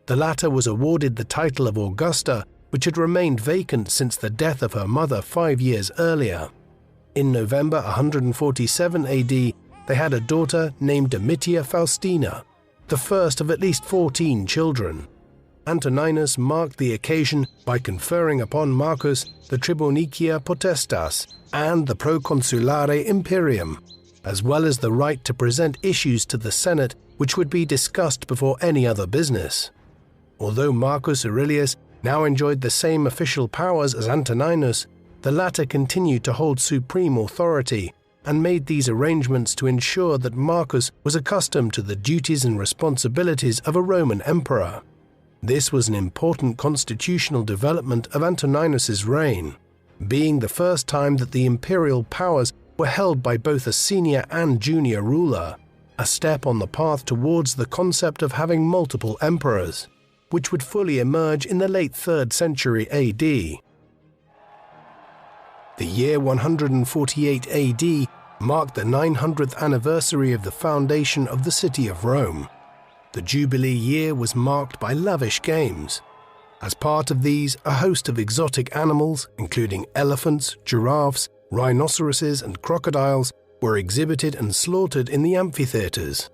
A: The latter was awarded the title of Augusta, which had remained vacant since the death of her mother 5 years earlier. In November 147 AD, they had a daughter named Domitia Faustina. the first of at least 14 children. Antoninus marked the occasion by conferring upon Marcus the Tribuniciae Potestas and the Proconsulare Imperium, as well as the right to present issues to the Senate which would be discussed before any other business. Although Marcus Aurelius now enjoyed the same official powers as Antoninus, the latter continued to hold supreme authority and made these arrangements to ensure that Marcus was accustomed to the duties and responsibilities of a Roman emperor. This was an important constitutional development of Antoninus's reign, being the first time that the imperial powers were held by both a senior and junior ruler, a step on the path towards the concept of having multiple emperors, which would fully emerge in the late 3rd century AD. The year 148 AD marked the 900th anniversary of the foundation of the city of Rome. The Jubilee year was marked by lavish games. As part of these, a host of exotic animals, including elephants, giraffes, rhinoceroses, and crocodiles, were exhibited and slaughtered in the amphitheaters.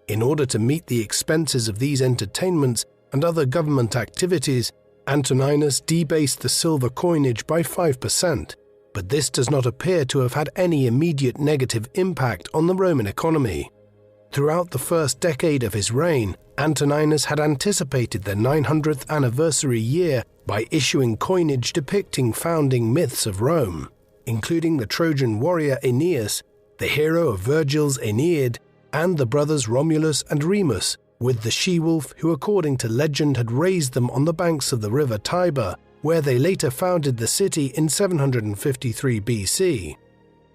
A: In order to meet the expenses of these entertainments and other government activities, Antoninus debased the silver coinage by 5%, but this does not appear to have had any immediate negative impact on the Roman economy. Throughout the first decade of his reign, Antoninus had anticipated the 900th anniversary year by issuing coinage depicting founding myths of Rome, including the Trojan warrior Aeneas, the hero of Virgil's Aeneid, and the brothers Romulus and Remus, with the she-wolf who according to legend had raised them on the banks of the river Tiber, where they later founded the city in 753 BC.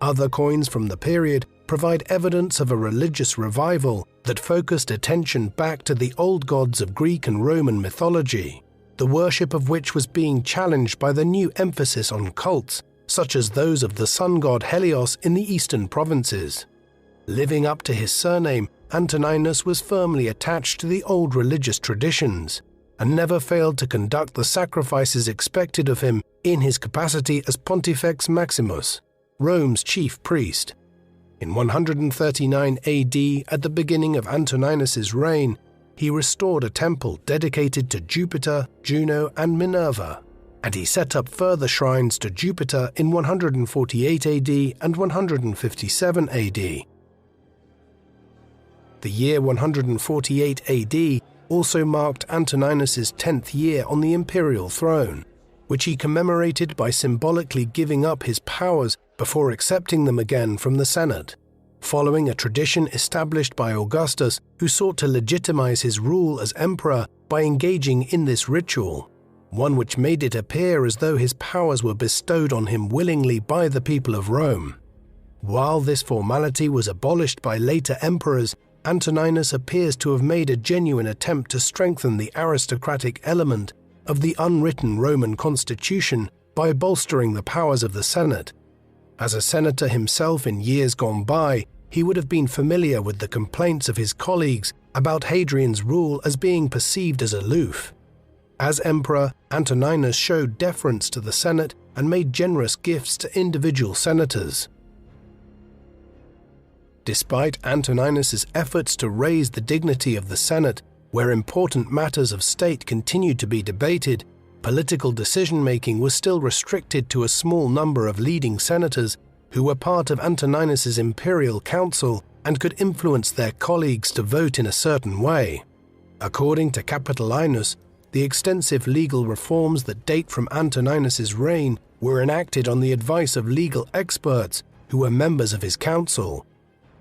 A: Other coins from the period provide evidence of a religious revival that focused attention back to the old gods of Greek and Roman mythology, the worship of which was being challenged by the new emphasis on cults, such as those of the sun god Helios in the eastern provinces. Living up to his surname, Antoninus was firmly attached to the old religious traditions, and never failed to conduct the sacrifices expected of him in his capacity as Pontifex Maximus, Rome's chief priest. In 139 AD, at the beginning of Antoninus's reign, he restored a temple dedicated to Jupiter, Juno, and Minerva, and he set up further shrines to Jupiter in 148 AD and 157 AD. The year 148 AD also marked Antoninus's 10th year on the imperial throne, which he commemorated by symbolically giving up his powers before accepting them again from the Senate, following a tradition established by Augustus, who sought to legitimize his rule as emperor by engaging in this ritual, one which made it appear as though his powers were bestowed on him willingly by the people of Rome. While this formality was abolished by later emperors, Antoninus appears to have made a genuine attempt to strengthen the aristocratic element of the unwritten Roman constitution by bolstering the powers of the Senate. As a senator himself in years gone by, he would have been familiar with the complaints of his colleagues about Hadrian's rule as being perceived as aloof. As emperor, Antoninus showed deference to the Senate and made generous gifts to individual senators. Despite Antoninus's efforts to raise the dignity of the Senate, where important matters of state continued to be debated, political decision-making was still restricted to a small number of leading senators who were part of Antoninus's imperial council and could influence their colleagues to vote in a certain way. According to Capitolinus, the extensive legal reforms that date from Antoninus's reign were enacted on the advice of legal experts who were members of his council.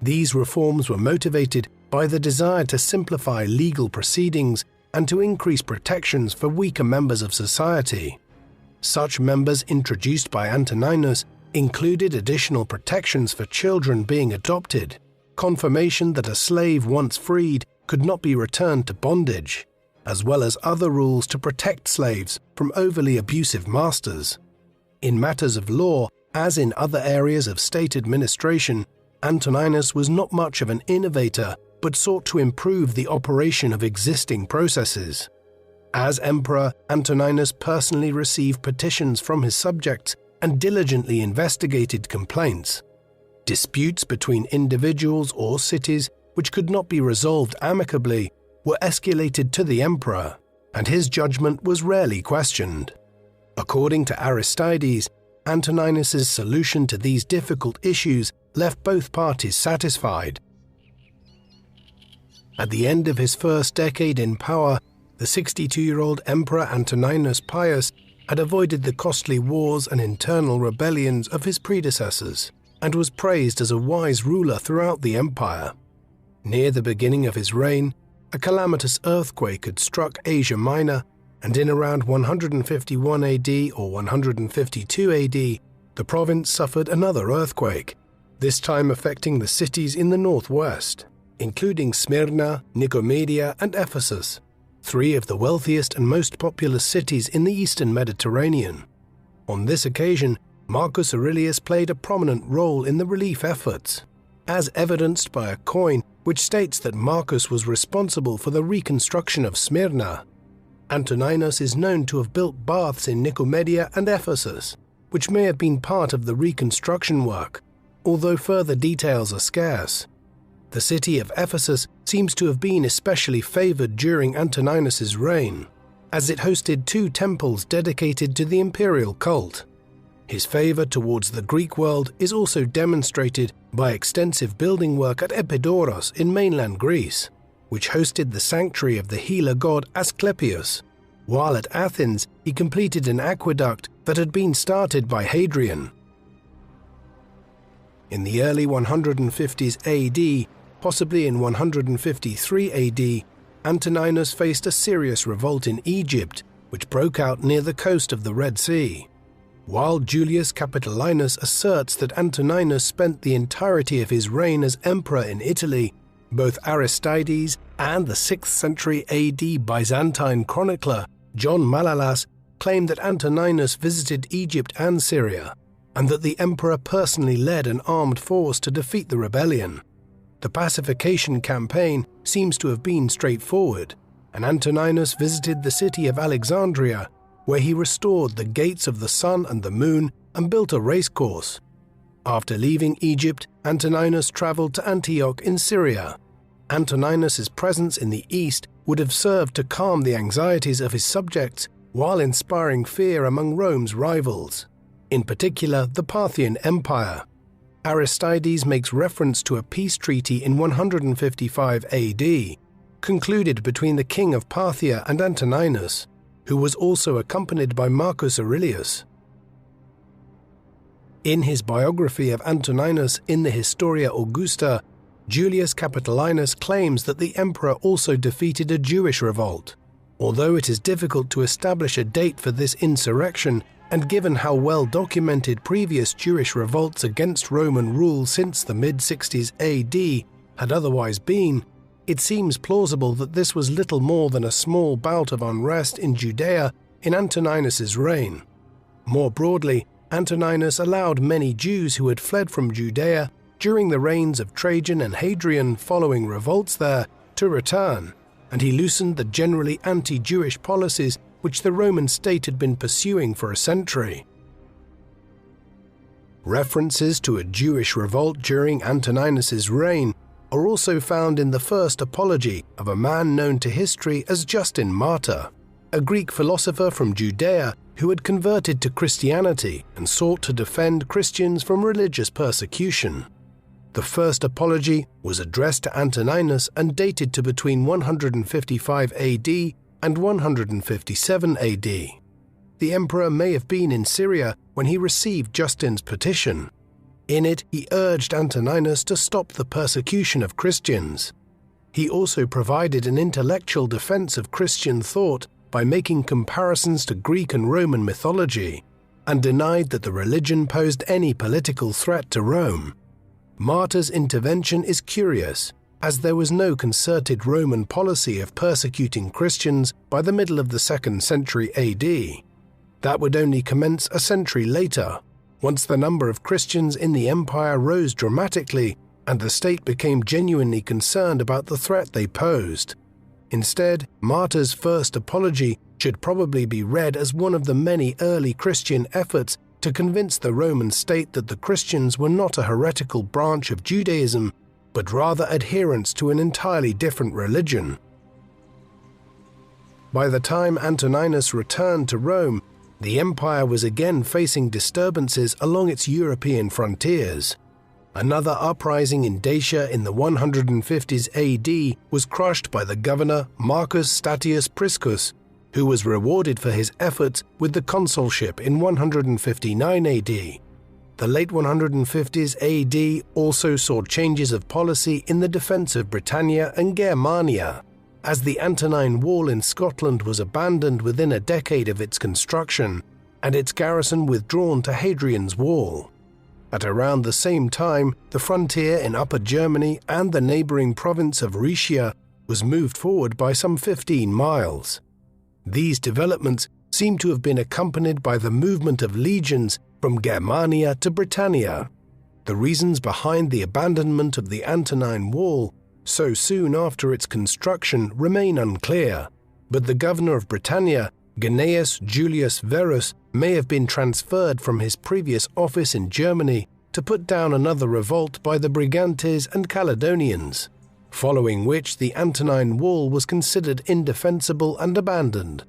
A: These reforms were motivated by the desire to simplify legal proceedings and to increase protections for weaker members of society. Such members introduced by Antoninus included additional protections for children being adopted, confirmation that a slave once freed could not be returned to bondage, as well as other rules to protect slaves from overly abusive masters. In matters of law, as in other areas of state administration, Antoninus was not much of an innovator, but sought to improve the operation of existing processes. As emperor, Antoninus personally received petitions from his subjects and diligently investigated complaints. Disputes between individuals or cities which could not be resolved amicably were escalated to the emperor, and his judgment was rarely questioned. According to Aristides, Antoninus's solution to these difficult issues left both parties satisfied. At the end of his first decade in power, the 62-year-old Emperor Antoninus Pius had avoided the costly wars and internal rebellions of his predecessors, and was praised as a wise ruler throughout the empire. Near the beginning of his reign, a calamitous earthquake had struck Asia Minor, and in around 151 AD or 152 AD, the province suffered another earthquake, this time affecting the cities in the northwest, including Smyrna, Nicomedia, and Ephesus, three of the wealthiest and most populous cities in the eastern Mediterranean. On this occasion, Marcus Aurelius played a prominent role in the relief efforts, as evidenced by a coin which states that Marcus was responsible for the reconstruction of Smyrna. Antoninus is known to have built baths in Nicomedia and Ephesus, which may have been part of the reconstruction work, although further details are scarce. The city of Ephesus seems to have been especially favored during Antoninus's reign, as it hosted two temples dedicated to the imperial cult. His favor towards the Greek world is also demonstrated by extensive building work at Epidaurus in mainland Greece, which hosted the sanctuary of the healer god Asclepius, while at Athens he completed an aqueduct that had been started by Hadrian. In the early 150s AD, possibly in 153 AD, Antoninus faced a serious revolt in Egypt, which broke out near the coast of the Red Sea. While Julius Capitolinus asserts that Antoninus spent the entirety of his reign as emperor in Italy, both Aristides and the 6th century AD Byzantine chronicler John Malalas claim that Antoninus visited Egypt and Syria, and that the emperor personally led an armed force to defeat the rebellion. The pacification campaign seems to have been straightforward, and Antoninus visited the city of Alexandria, where he restored the gates of the sun and the moon and built a racecourse. After leaving Egypt, Antoninus traveled to Antioch in Syria. Antoninus's presence in the east would have served to calm the anxieties of his subjects while inspiring fear among Rome's rivals, in particular the Parthian Empire. Aristides makes reference to a peace treaty in 155 AD, concluded between the king of Parthia and Antoninus, who was also accompanied by Marcus Aurelius. In his biography of Antoninus in the Historia Augusta, Julius Capitolinus claims that the emperor also defeated a Jewish revolt. Although it is difficult to establish a date for this insurrection, and given how well documented previous Jewish revolts against Roman rule since the mid-60s AD had otherwise been, it seems plausible that this was little more than a small bout of unrest in Judea in Antoninus's reign. More broadly, Antoninus allowed many Jews who had fled from Judea during the reigns of Trajan and Hadrian following revolts there to return, and he loosened the generally anti-Jewish policies which the Roman state had been pursuing for a century. References to a Jewish revolt during Antoninus's reign are also found in the first apology of a man known to history as Justin Martyr, a Greek philosopher from Judea who had converted to Christianity and sought to defend Christians from religious persecution. The first apology was addressed to Antoninus and dated to between 155 AD and 157 AD. The emperor may have been in Syria when he received Justin's petition. In it, he urged Antoninus to stop the persecution of Christians. He also provided an intellectual defense of Christian thought by making comparisons to Greek and Roman mythology, and denied that the religion posed any political threat to Rome. Martyr's intervention is curious, as there was no concerted Roman policy of persecuting Christians by the middle of the 2nd century AD. That would only commence a century later, once the number of Christians in the empire rose dramatically and the state became genuinely concerned about the threat they posed. Instead, Martyr's first apology should probably be read as one of the many early Christian efforts to convince the Roman state that the Christians were not a heretical branch of Judaism, but rather adherents to an entirely different religion. By the time Antoninus returned to Rome, the empire was again facing disturbances along its European frontiers. Another uprising in Dacia in the 150s AD was crushed by the governor Marcus Statius Priscus, who was rewarded for his efforts with the consulship in 159 AD. The late 150s AD also saw changes of policy in the defense of Britannia and Germania, as the Antonine Wall in Scotland was abandoned within a decade of its construction, and its garrison withdrawn to Hadrian's Wall. At around the same time, the frontier in Upper Germany and the neighboring province of Rhaetia was moved forward by some 15 miles. These developments seem to have been accompanied by the movement of legions from Germania to Britannia. The reasons behind the abandonment of the Antonine Wall so soon after its construction remain unclear, but the governor of Britannia, Gnaeus Julius Verus, may have been transferred from his previous office in Germany to put down another revolt by the Brigantes and Caledonians, following which the Antonine Wall was considered indefensible and abandoned.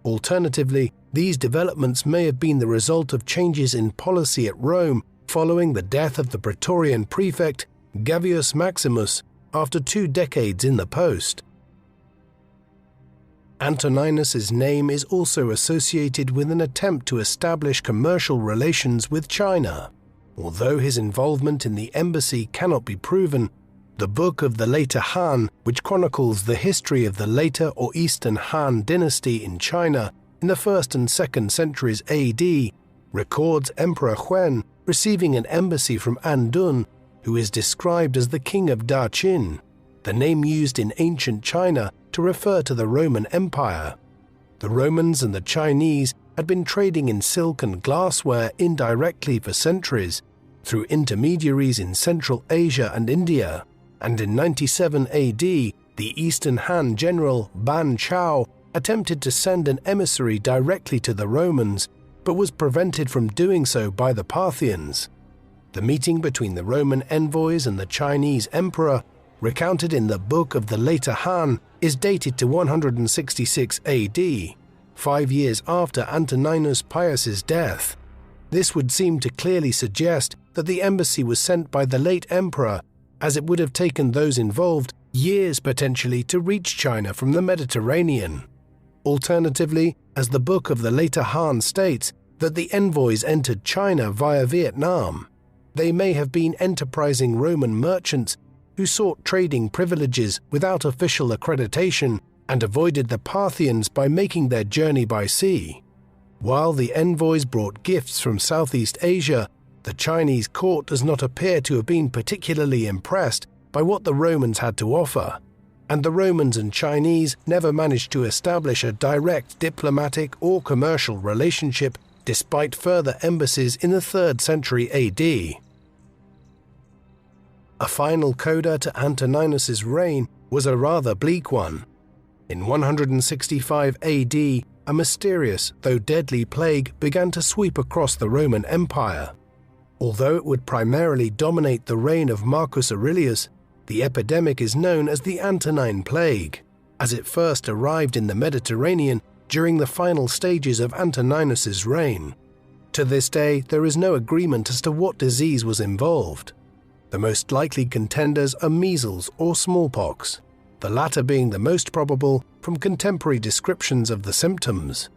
A: Alternatively, these developments may have been the result of changes in policy at Rome following the death of the Praetorian prefect Gavius Maximus after 2 decades in the post. Antoninus's name is also associated with an attempt to establish commercial relations with China. Although his involvement in the embassy cannot be proven, the Book of the Later Han, which chronicles the history of the later or Eastern Han dynasty in China in the 1st and 2nd centuries AD, records Emperor Huan receiving an embassy from Andun, who is described as the king of Da-Qin, the name used in ancient China to refer to the Roman Empire. The Romans and the Chinese had been trading in silk and glassware indirectly for centuries, through intermediaries in Central Asia and India, and in 97 AD, the Eastern Han general Ban Chao attempted to send an emissary directly to the Romans, but was prevented from doing so by the Parthians. The meeting between the Roman envoys and the Chinese emperor, recounted in the Book of the Later Han, is dated to 166 AD, 5 years after Antoninus Pius's death. This would seem to clearly suggest that the embassy was sent by the late emperor, as it would have taken those involved years potentially to reach China from the Mediterranean. Alternatively, as the Book of the Later Han states, that the envoys entered China via Vietnam. They may have been enterprising Roman merchants who sought trading privileges without official accreditation and avoided the Parthians by making their journey by sea. While the envoys brought gifts from Southeast Asia, the Chinese court does not appear to have been particularly impressed by what the Romans had to offer, and the Romans and Chinese never managed to establish a direct diplomatic or commercial relationship despite further embassies in the 3rd century AD. A final coda to Antoninus's reign was a rather bleak one. In 165 AD, a mysterious though deadly plague began to sweep across the Roman Empire. Although it would primarily dominate the reign of Marcus Aurelius, the epidemic is known as the Antonine Plague, as it first arrived in the Mediterranean during the final stages of Antoninus's reign. To this day, there is no agreement as to what disease was involved. The most likely contenders are measles or smallpox, the latter being the most probable from contemporary descriptions of the symptoms.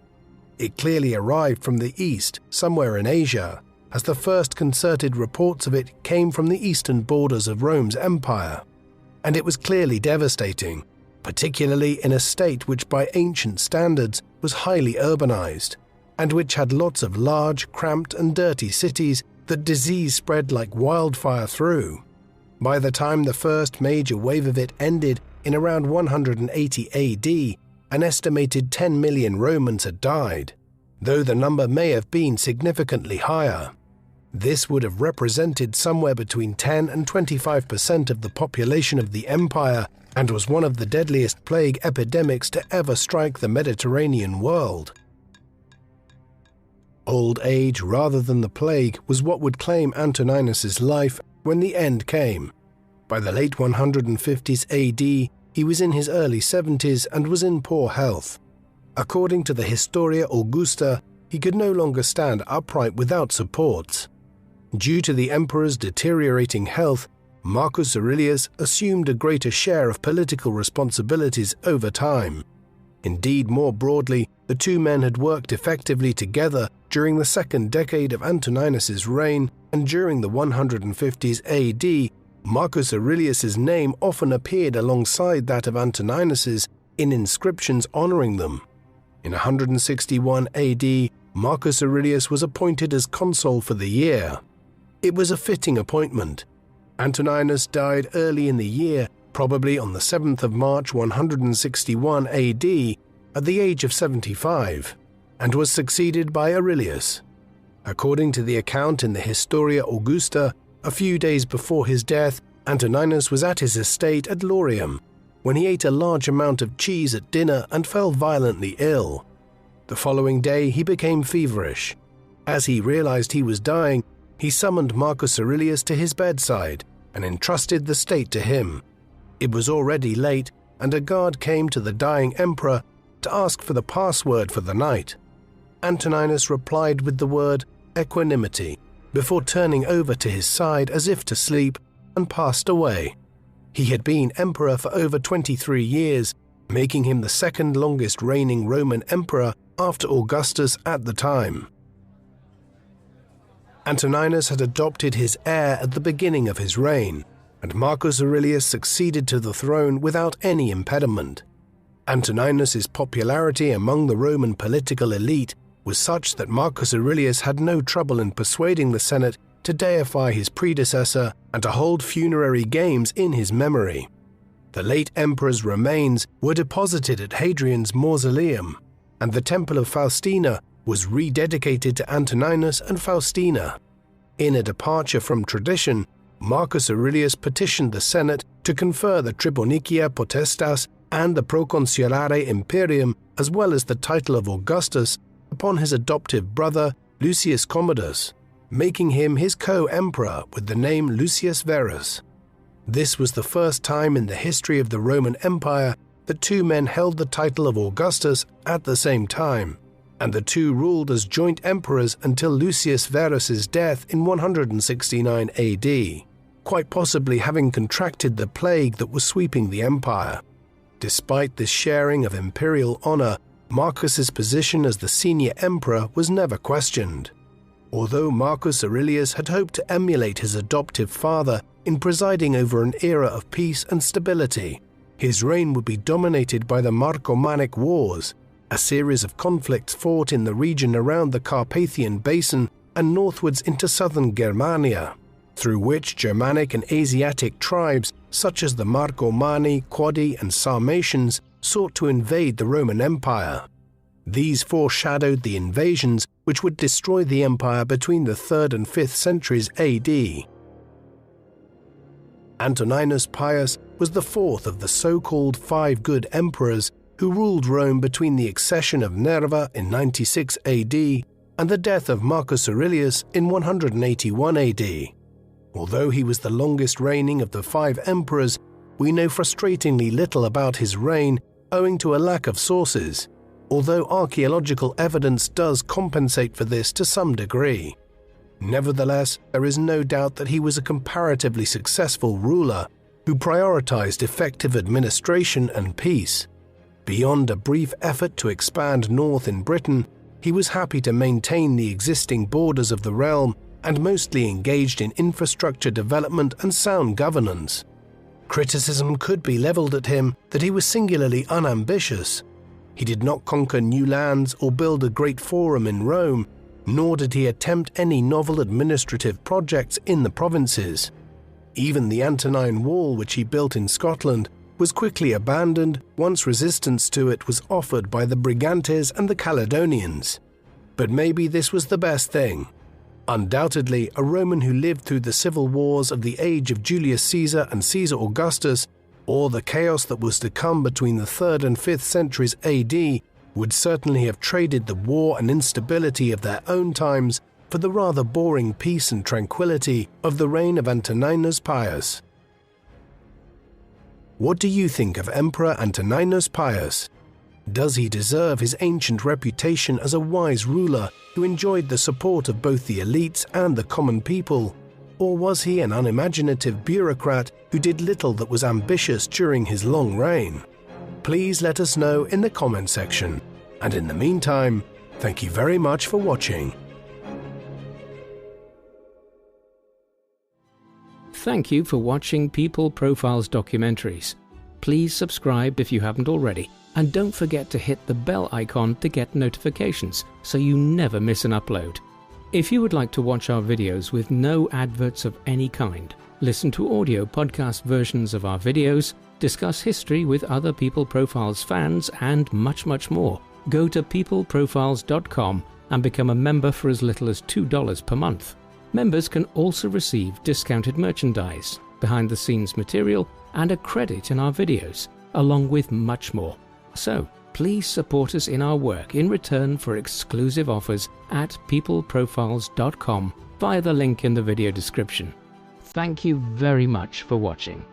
A: It clearly arrived from the east, somewhere in Asia, as the first concerted reports of it came from the eastern borders of Rome's empire, and it was clearly devastating, particularly in a state which by ancient standards was highly urbanized, and which had lots of large, cramped and dirty cities that disease spread like wildfire through. By the time the first major wave of it ended in around 180 AD, an estimated 10 million Romans had died, though the number may have been significantly higher. This would have represented somewhere between 10 and 25% of the population of the empire, and was one of the deadliest plague epidemics to ever strike the Mediterranean world. Old age rather than the plague was what would claim Antoninus's life when the end came. By the late 150s AD, he was in his early 70s and was in poor health. According to the Historia Augusta, he could no longer stand upright without supports. Due to the emperor's deteriorating health, Marcus Aurelius assumed a greater share of political responsibilities over time. Indeed, more broadly, the two men had worked effectively together during the second decade of Antoninus's reign, and during the 150s AD, Marcus Aurelius's name often appeared alongside that of Antoninus's in inscriptions honoring them. In 161 AD, Marcus Aurelius was appointed as consul for the year. It was a fitting appointment. Antoninus died early in the year, probably on the 7th of March 161 AD, at the age of 75, and was succeeded by Aurelius. According to the account in the Historia Augusta, a few days before his death, Antoninus was at his estate at Laurium, when he ate a large amount of cheese at dinner and fell violently ill. The following day he became feverish. As he realized he was dying, he summoned Marcus Aurelius to his bedside and entrusted the state to him. It was already late, and a guard came to the dying emperor to ask for the password for the night. Antoninus replied with the word equanimity, before turning over to his side as if to sleep, and passed away. He had been emperor for over 23 years, making him the second longest reigning Roman emperor after Augustus at the time. Antoninus had adopted his heir at the beginning of his reign, and Marcus Aurelius succeeded to the throne without any impediment. Antoninus's popularity among the Roman political elite was such that Marcus Aurelius had no trouble in persuading the Senate to deify his predecessor and to hold funerary games in his memory. The late emperor's remains were deposited at Hadrian's mausoleum, and the Temple of Faustina was rededicated to Antoninus and Faustina. In a departure from tradition, Marcus Aurelius petitioned the Senate to confer the Tribonicia Potestas and the Proconsulare Imperium, as well as the title of Augustus, upon his adoptive brother Lucius Commodus, making him his co-emperor with the name Lucius Verus. This was the first time in the history of the Roman Empire that two men held the title of Augustus at the same time, and the two ruled as joint emperors until Lucius Verus's death in 169 AD, quite possibly having contracted the plague that was sweeping the empire. Despite this sharing of imperial honor, Marcus's position as the senior emperor was never questioned. Although Marcus Aurelius had hoped to emulate his adoptive father in presiding over an era of peace and stability, his reign would be dominated by the Marcomannic Wars, a series of conflicts fought in the region around the Carpathian Basin and northwards into southern Germania, through which Germanic and Asiatic tribes such as the Marcomanni, Quadi, and Sarmatians sought to invade the Roman Empire. These foreshadowed the invasions which would destroy the empire between the 3rd and 5th centuries AD. Antoninus Pius was the fourth of the so-called five good emperors who ruled Rome between the accession of Nerva in 96 AD and the death of Marcus Aurelius in 181 AD. Although he was the longest reigning of the five emperors, we know frustratingly little about his reign owing to a lack of sources, although archaeological evidence does compensate for this to some degree. Nevertheless, there is no doubt that he was a comparatively successful ruler who prioritized effective administration and peace. Beyond a brief effort to expand north in Britain, he was happy to maintain the existing borders of the realm and mostly engaged in infrastructure development and sound governance. Criticism could be leveled at him that he was singularly unambitious. He did not conquer new lands or build a great forum in Rome, nor did he attempt any novel administrative projects in the provinces. Even the Antonine Wall, which he built in Scotland, was quickly abandoned once resistance to it was offered by the Brigantes and the Caledonians. But maybe this was the best thing. Undoubtedly, a Roman who lived through the civil wars of the age of Julius Caesar and Caesar Augustus, or the chaos that was to come between the 3rd and 5th centuries AD, would certainly have traded the war and instability of their own times for the rather boring peace and tranquility of the reign of Antoninus Pius. What do you think of Emperor Antoninus Pius? Does he deserve his ancient reputation as a wise ruler who enjoyed the support of both the elites and the common people? Or was he an unimaginative bureaucrat who did little that was ambitious during his long reign? Please let us know in the comment section. And in the meantime, thank you very much for watching.
B: Thank you for watching People Profiles documentaries. Please subscribe if you haven't already, and don't forget to hit the bell icon to get notifications so you never miss an upload. If you would like to watch our videos with no adverts of any kind, listen to audio podcast versions of our videos, discuss history with other People Profiles fans, and much, much more, go to peopleprofiles.com and become a member for as little as $2 per month. Members can also receive discounted merchandise, behind-the-scenes material, and a credit in our videos, along with much more. So, please support us in our work in return for exclusive offers at peopleprofiles.com via the link in the video description. Thank you very much for watching.